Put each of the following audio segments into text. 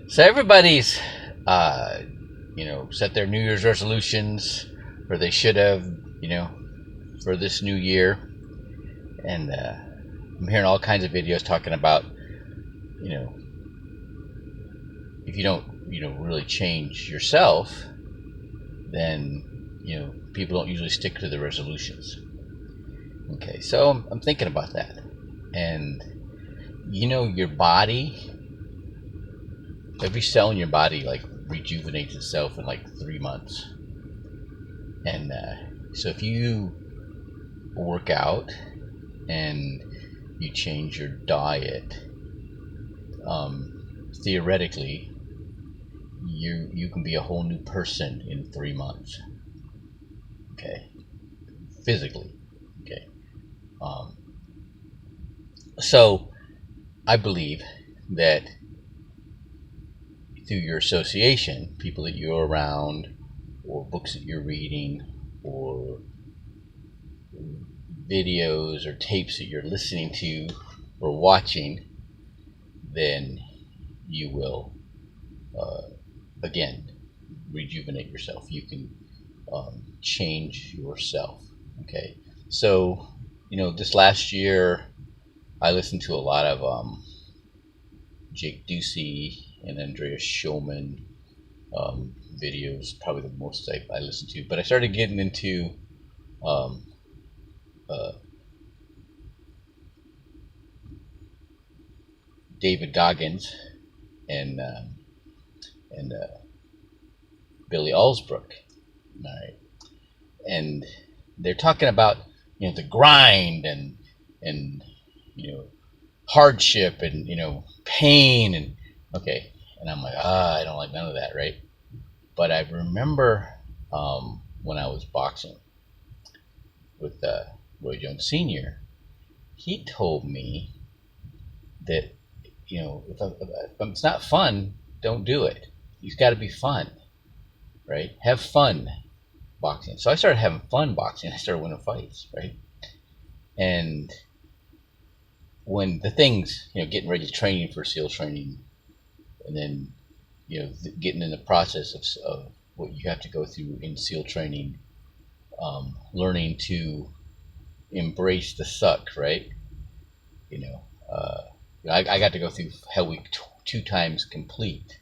So everybody's, set their New Year's resolutions, or they should have, you know, for this new year. And I'm hearing all kinds of videos talking about, you know, if you don't, really change yourself, then, people don't usually stick to the resolutions. Okay, so I'm thinking about that. And, your body, every cell in your body, like, rejuvenates itself in like 3 months. And so if you work out and you change your diet, theoretically, you can be a whole new person in 3 months. Okay, physically. Okay, um, so I believe that through your association, people that you're around, or books that you're reading, or videos or tapes that you're listening to or watching, then you will, again, rejuvenate yourself. You can change yourself. Okay, so this last year I listened to a lot of Jake Ducey and Andreas Schulman videos, probably the most I listened to. But I started getting into um, uh, David Goggins and Billy Alsbrook. All right, and they're talking about the grind and hardship and pain and okay, and I'm like, I don't like none of that, right? But I remember when I was boxing with Roy Jones Sr., he told me that if it's not fun, don't do it. It's got to be fun, right? Have fun boxing. So I started having fun boxing. I started winning fights, right? And when the things, getting ready to training for SEAL training, and then getting in the process of what you have to go through in SEAL training, learning to embrace the suck, right? You know, uh, I got to go through Hell Week two times complete,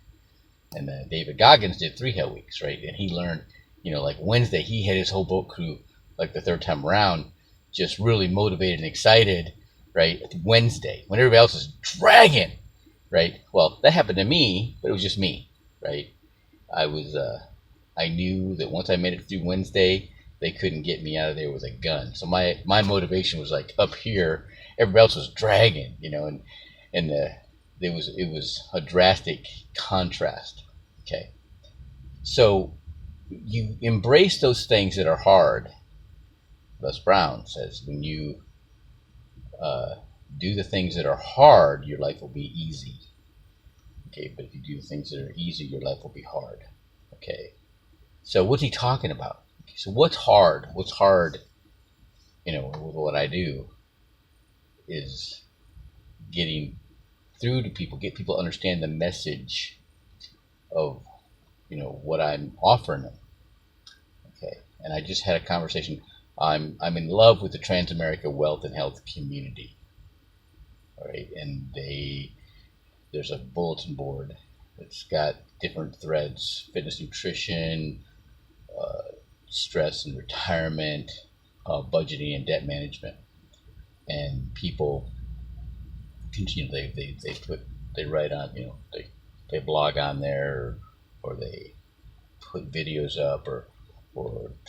and David Goggins did 3 Hell Weeks, right? And he learned, like Wednesday, he had his whole boat crew, like the third time around, just really motivated and excited, right? Wednesday, when everybody else is dragging, right? Well, that happened to me, but it was just me, right? I was, I knew that once I made it through Wednesday, they couldn't get me out of there with a gun. So my motivation was like up here. Everybody else was dragging, and it was a drastic contrast. Okay, so you embrace those things that are hard. Les Brown says when you uh, do the things that are hard, your life will be easy. Okay, but if you do things that are easy, your life will be hard. Okay, so what's he talking about? Okay, so what's hard? What's hard? With what I do is getting through to people, get people to understand the message of what I'm offering them. Okay, and I just had a conversation. I'm in love with the Transamerica Wealth and Health community. All right, and there's a bulletin board that's got different threads: fitness, nutrition, stress and retirement, budgeting and debt management. And people continue. They write on, they blog on there, or they put videos up, or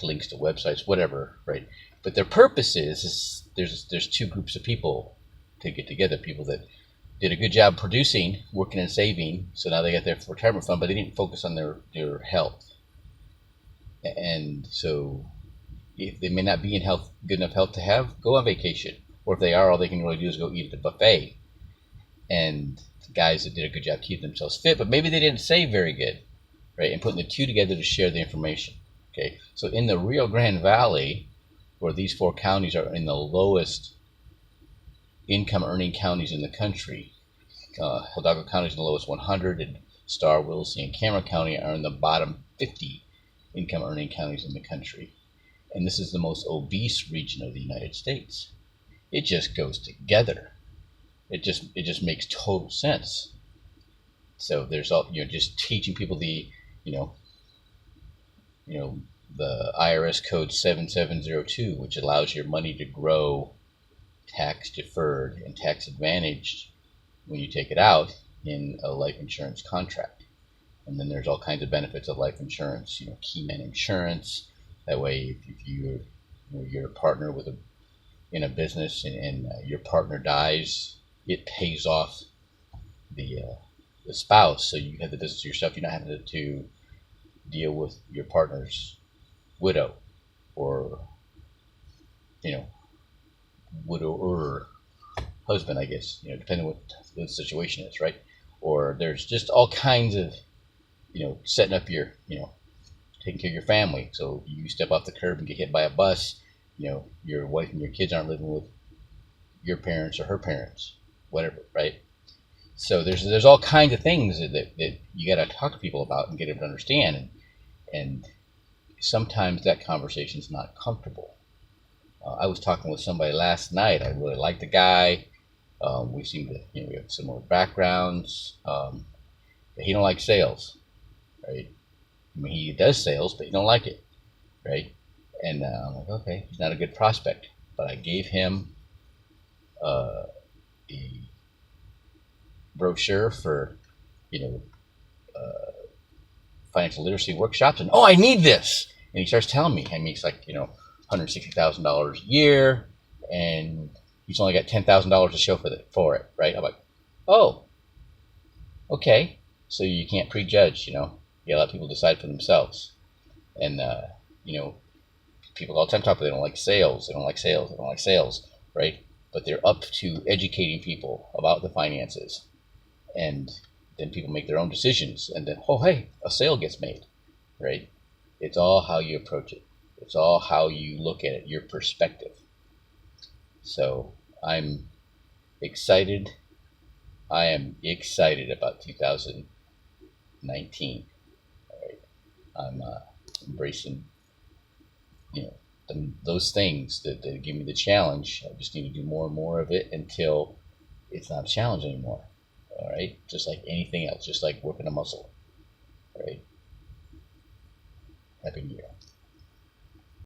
links to websites, whatever, right? But their purpose is there's 2 groups of people to get together. People that did a good job producing, working and saving, so now they got their retirement fund, but they didn't focus on their health. And so if they may not be in good enough health to go on vacation, or if they are, all they can really do is go eat at the buffet. And the guys that did a good job keeping themselves fit, but maybe they didn't save very good, right? And putting the 2 together to share the information. Okay, so in the Rio Grande Valley, where these 4 counties are in the lowest income earning counties in the country, Hidalgo County is in the lowest 100, and Starr, Williston, and Cameron County are in the bottom 50 income earning counties in the country. And this is the most obese region of the United States. It just goes together. It just makes total sense. So there's all, just teaching people you know you know the IRS code 7702, which allows your money to grow tax deferred and tax advantaged when you take it out in a life insurance contract. And then there's all kinds of benefits of life insurance, Keyman Insurance. That way, if you're a partner in a business, and your partner dies, it pays off the spouse. So you have the business yourself. You're not having to deal with your partner's widow, or widower husband, I guess, depending on what the situation is, right? Or there's just all kinds of, setting up your, taking care of your family. So you step off the curb and get hit by a bus, your wife and your kids aren't living with your parents or her parents, whatever, right? So there's all kinds of things that you got to talk to people about and get them to understand, and sometimes that conversation is not comfortable. I was talking with somebody last night. I really liked the guy. We seem to, we have similar backgrounds. But he don't like sales, right? I mean, he does sales, but he don't like it, right? And I'm like, okay, he's not a good prospect. But I gave him a brochure for, financial literacy workshops, and I need this. And he starts telling me, it's like, $160,000 a year, and he's only got $10,000 to show for it, right? I'm like, oh, okay. So you can't prejudge, you let people decide for themselves. And people all the time talk about they don't like sales, right? But they're up to educating people about the finances, and then people make their own decisions, and then, oh, hey, a sale gets made, right? It's all how you approach it. It's all how you look at it, your perspective. So I'm excited. I am excited about 2019. All right. I'm embracing, those things that give me the challenge. I just need to do more and more of it until it's not a challenge anymore. All right, just like anything else, just like working a muscle. All right. Happy New Year.